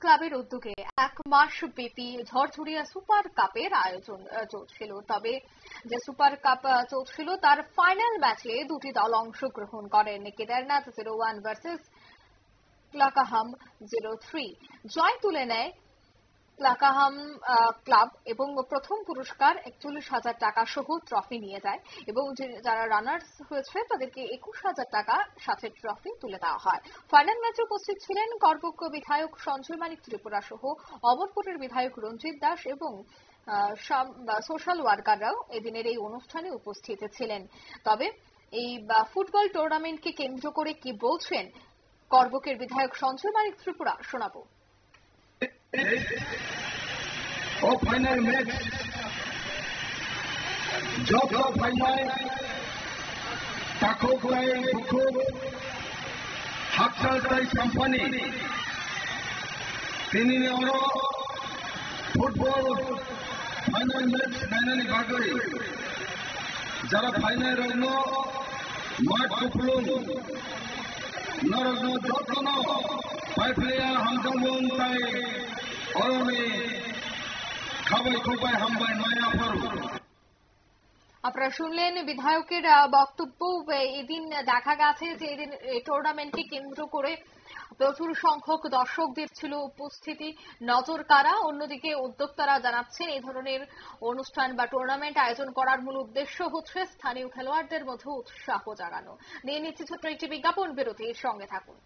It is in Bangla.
ক্লাবের উদ্যোগে 1 মাস ব্যাপী ঝড়ঝড়িয়া সুপার কাপের আয়োজন চলছিল। তবে যে সুপার কাপ চলছিল তার ফাইনাল ম্যাচে দুটি দল অংশগ্রহণ করেন। কেদারনাথ 01 ভার্সেস ক্লাকাহাম 03। জয় তুলে নেয় ক্লাকাহাম ক্লাব এবং প্রথম পুরস্কার 41,000 টাকা সহ ট্রফি নিয়ে যায় এবং যারা রানার্স হয়েছে তাদেরকে 21,000 টাকা সাথে ট্রফি তুলে দেওয়া হয়। ফাইনাল ম্যাচে উপস্থিত ছিলেন করবুক বিধায়ক সঞ্জয় মানিক ত্রিপুরা সহ অমরপুরের বিধায়ক রঞ্জিত দাস এবং সোশ্যাল ওয়ার্কাররাও এদিনের এই অনুষ্ঠানে উপস্থিত ছিলেন। তবে এই ফুটবল টুর্নামেন্টকে কেন্দ্র করে কি বলছেন করবুকের বিধায়ক সঞ্জয় মানিক ত্রিপুরা শোনাবো। ফাইনাল ম্যাচ যত ফাইনাল তাকো গায় বুকুব হাকসালতাই সাম্পানি তিনি অনো ফুটবল ফাইনাল ম্যাচ ফাইনালি বাগৈ যারা ফাইনাল রগ্ন মাঠ কুপলুং নরগ্ন যত্ন পাইপ্লেয়া হামজামুং তাই অরণে খাবাই খুবাই হামবাই মায়া পড়ব। আপনারা শুনলেন বিধায়কের বক্তব্য। এদিন দেখা গেছে যে এদিন টুর্নামেন্টকে কেন্দ্র করে প্রচুর সংখ্যক দর্শকদের ছিল উপস্থিতি নজর কাড়া। অন্যদিকে উদ্যোক্তারা জানাচ্ছেন এই ধরনের অনুষ্ঠান বা টুর্নামেন্ট আয়োজন করার মূল উদ্দেশ্য হচ্ছে স্থানীয় খেলোয়াড়দের মধ্যে উৎসাহ জাগানো। নিয়ে নিচ্ছে ছোট্ট একটি বিজ্ঞাপন বিরতির সঙ্গে থাকুন।